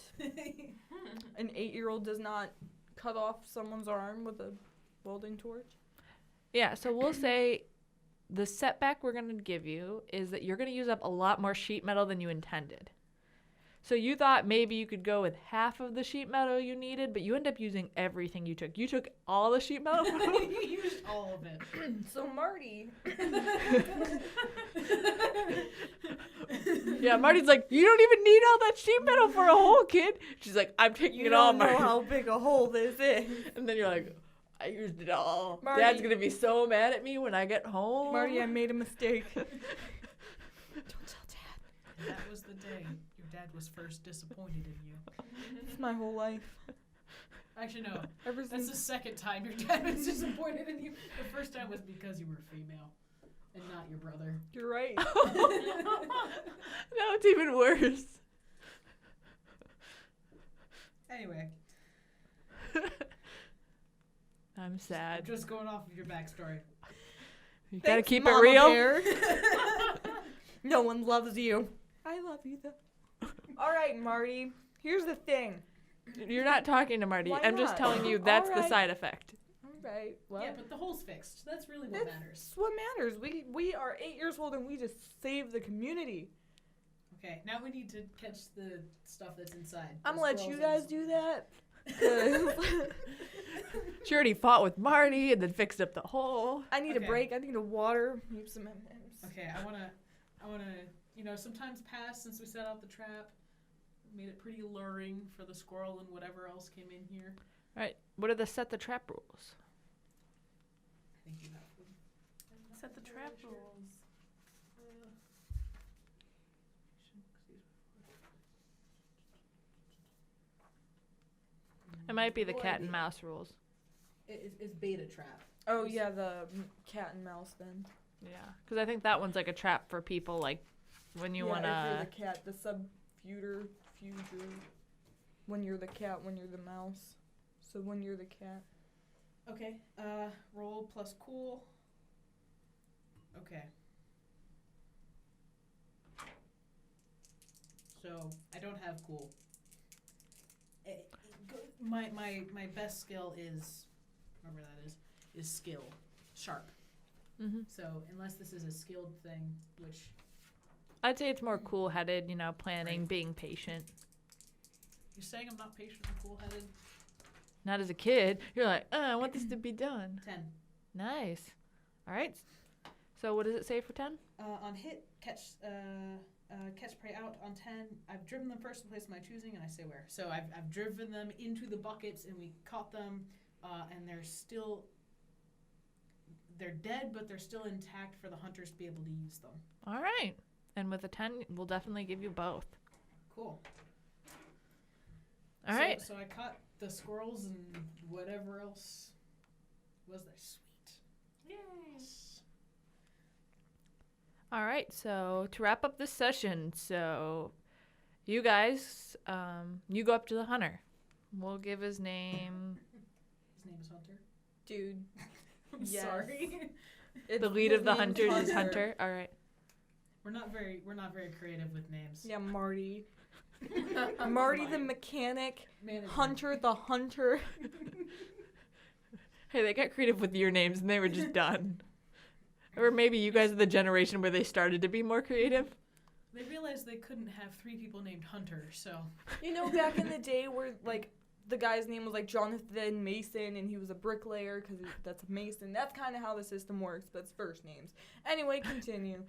An 8-year-old does not cut off someone's arm with a welding torch. Yeah, so we'll say the setback we're gonna give you is that you're gonna use up a lot more sheet metal than you intended. So you thought maybe you could go with half of the sheet metal you needed, but you end up using everything you took. You took all the sheet metal. You used all of it. So Marty. Yeah, Marty's like, you don't even need all that sheet metal for a hole, kid. She's like, I'm taking You it all, don't know Marty. how big a hole this is. And then you're like, I used it all. Marty- Dad's gonna be so mad at me when I get home. Marty, I made a mistake. Don't tell Dad. And that was the day your dad was first disappointed in you. It's my whole life. Actually, no. Ever That's since the second time your dad was disappointed in you. The first time was because you were female and not your brother. you're right. Now it's even worse. Anyway, I'm sad. just going off of your backstory. You gotta Thanks, keep Mama it real. Bear. No one loves you. I love you though. All right, Marty. Here's the thing. You're not talking to Marty. Why I'm just not? telling you that's the Alright. side effect. All right. Well, Yeah, but the hole's fixed. That's really what that's matters. what matters. We are 8 years old and we just saved the community. Okay, now we need to catch the stuff that's inside. I'm The gonna let you squirrels guys and- do that. 'Cause She already fought with Marty and then fixed up the hole. I need Okay. a break. I need a water. Need some M&Ms. Okay, I wanna, some times passed since we set out the trap. Made it pretty alluring for the squirrel and whatever else came in here. Right. What are the set the trap rules? I think you have them. Set the trap rules. It might be the No cat idea. and mouse rules. It's beta trap. Oh yeah, the cat and mouse then. Yeah. Because I think that one's like a trap for people, like when you yeah, want if to. you're the cat, the future. When you're the cat, when you're the mouse. So when you're the cat. Okay, roll plus cool. Okay. So, I don't have cool. My best skill is, whatever that is skill. Sharp. Hmm. So, unless this is a skilled thing, which, I'd say it's more cool headed, planning, Right. being patient. you're saying I'm not patient and cool-headed? Not as a kid. You're like, I want this to be done. 10. Nice. All right. So what does it say for 10? On hit, catch prey out on 10. I've driven them first to place of my choosing, and I say where. So I've driven them into the buckets, and we caught them, and they're dead, but they're still intact for the hunters to be able to use them. All right. And with a 10, we'll definitely give you both. Cool. All right. So I caught the squirrels and whatever else was there. Sweet. Yay! All right. So to wrap up this session, so you guys, you go up to the hunter. We'll give his name. His name is Hunter. Dude. I'm Yes. sorry. The lead of the hunters is Hunter. All right. We're not very creative with names. Yeah, Marty. Marty the mechanic. Management. Hunter the hunter. Hey, they got creative with your names and they were just done. Or maybe you guys are the generation where they started to be more creative. They realized they couldn't have 3 people named Hunter, so Back in the day where, the guy's name was, Jonathan Mason, and he was a bricklayer, because that's a Mason. That's kind of how the system works, but it's first names. Anyway, continue.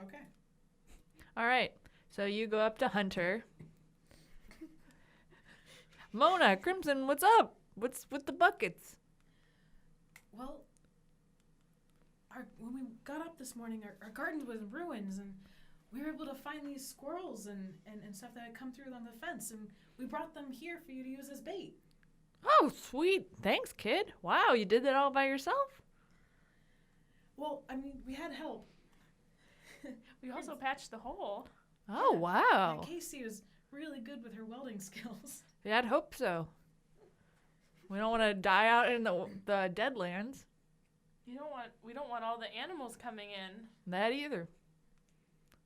okay. All right. So you go up to Hunter. Mona, Crimson, what's up? What's with the buckets? Well, when we got up this morning, our garden was in ruins, and we were able to find these squirrels and stuff that had come through on the fence, and we brought them here for you to use as bait. Oh, sweet. Thanks, kid. Wow, you did that all by yourself? Well, I mean, we had help. We also patched the hole. Oh, Yeah. wow. Casey was really good with her welding skills. Yeah, I'd hope so. We don't want to die out in the Deadlands. We don't want all the animals coming in. That either.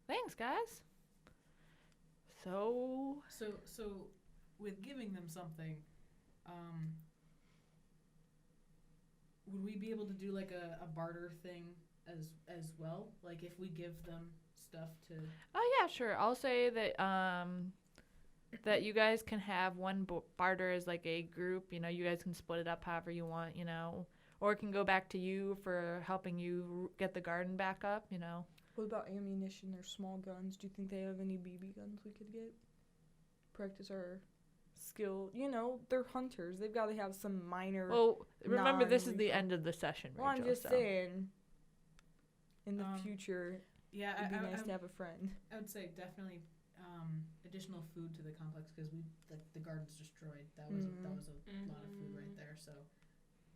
Thanks, guys. So, So with giving them something, would we be able to do like a barter thing as well? Like if we give them stuff to. oh yeah, sure. I'll say that that you guys can have one barter as like a group. You know, you guys can split it up however you want. You know, or it can go back to you for helping you get the garden back up. You know. What about ammunition or small guns? Do you think they have any BB guns we could get? Practice our skill. You know, they're hunters. They've got to have some minor. Well, remember this is the non-lethal- end of the session, Well, I'm Rachel, just so. saying. In the Um, future, Yeah, it'd be nice to have a friend. I would say definitely additional food to the complex because the garden's destroyed. That was a lot of food right there. So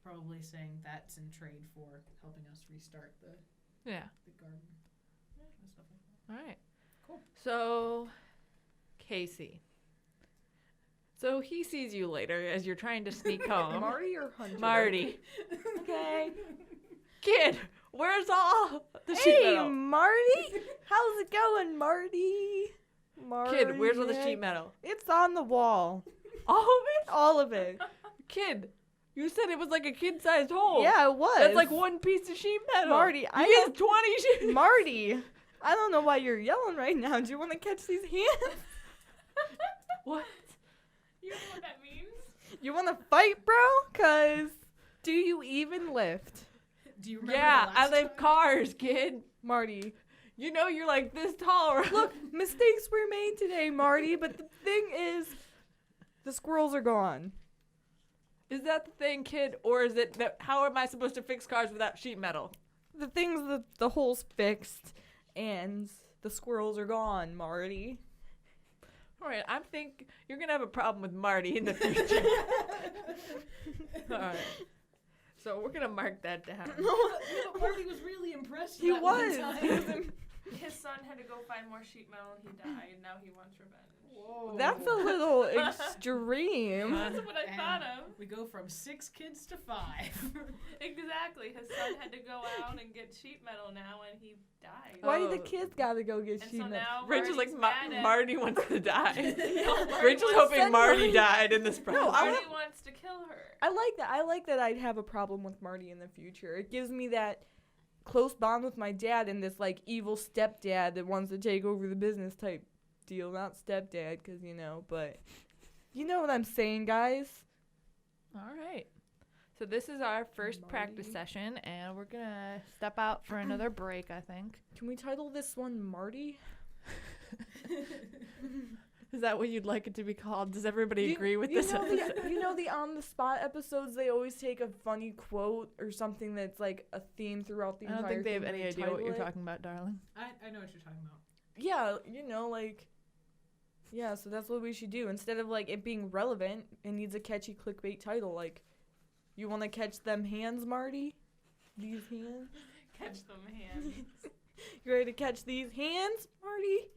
probably saying that's in trade for helping us restart Yeah. the garden. And stuff like that. All right. Cool. So, Casey. So he sees you later as you're trying to sneak home. Marty or Hunter? Marty. Okay. Kid, where's all the sheet Hey, metal? Marty. How's it going, Marty? Marty. Kid, where's all the sheet metal? It's on the wall. All of it? All of it. Kid, you said it was like a kid-sized hole. Yeah, it was. That's like one piece of sheet metal. Marty, you I used 20 sheet. Marty, I don't know why you're yelling right now. Do you want to catch these hands? What? You know what that means? You want to fight, bro? Cause do you even lift? Do you remember? Yeah, the I last live time? cars, kid. Marty, You know you're like this tall, right? look, mistakes were made today, Marty, but the thing is, the squirrels are gone. Is that the thing, kid? Or is it that how am I supposed to fix cars without sheet metal? The thing's the hole's fixed, and the squirrels are gone, Marty. All right, I think you're going to have a problem with Marty in the future. All right. So we're going to mark that down. But Marty was really impressed. He that one was. time. He was in- His son had to go find more sheet metal and he died. Now he wants revenge. Whoa. That's a little extreme. That's what I And thought of. We go from 6 kids to 5. Exactly. His son had to go out and get sheet metal now and he died. Why do Oh. the kids gotta go get And sheet so metal? now Rachel's like, Marty's mad at- Marty wants to die. Marty Rachel's wants- hoping Marty died in this I process. Marty wants to kill her. I like that. I like that I'd have a problem with Marty in the future. It gives me that close bond with my dad and this like evil stepdad that wants to take over the business type deal. Not stepdad, because but you know what I'm saying, guys. All right. So this is our first practice Marty. session, and we're going to step out for another break, I think. Can we title this one Marty? Is that what you'd like it to be called? Does everybody agree with this know episode? you know the on the spot episodes, they always take a funny quote or something that's like a theme throughout the I entire don't think they have thing any and idea what title you're it. talking about, darling. I know what you're talking about. Yeah, yeah, so that's what we should do. Instead of like it being relevant, it needs a catchy clickbait title. Like, you want to catch them hands, Marty? These hands? Catch them hands. You ready to catch these hands, Marty?